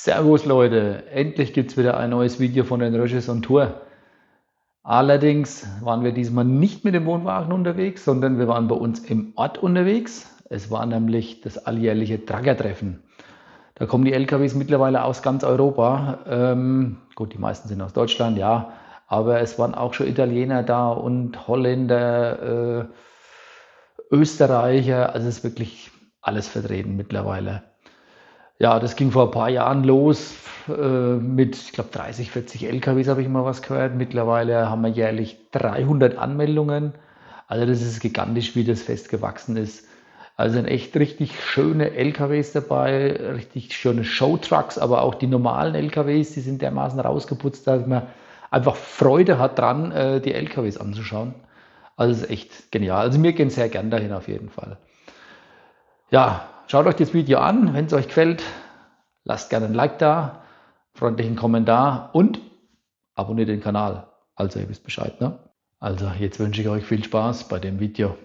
Servus Leute, endlich gibt es wieder ein neues Video von den Rösches on Tour. Allerdings waren wir diesmal nicht mit dem Wohnwagen unterwegs, sondern wir waren bei uns im Ort unterwegs. Es war nämlich das alljährliche Truckertreffen. Da kommen die LKWs mittlerweile aus ganz Europa. Gut, die meisten sind aus Deutschland, ja. Aber es waren auch schon Italiener da und Holländer, Österreicher. Also es ist wirklich alles vertreten mittlerweile. Ja, das ging vor ein paar Jahren los mit, ich glaube, 30, 40 LKWs habe ich mal was gehört. Mittlerweile haben wir jährlich 300 Anmeldungen. Also das ist gigantisch, wie das Fest gewachsen ist. Also sind echt richtig schöne LKWs dabei, richtig schöne Showtrucks, aber auch die normalen LKWs, die sind dermaßen rausgeputzt, dass man einfach Freude hat dran, die LKWs anzuschauen. Also es ist echt genial. Also wir gehen sehr gern dahin auf jeden Fall. Ja, schaut euch das Video an, wenn es euch gefällt. Lasst gerne ein Like da, freundlichen Kommentar und abonniert den Kanal. Also ihr wisst Bescheid, ne? Also jetzt wünsche ich euch viel Spaß bei dem Video.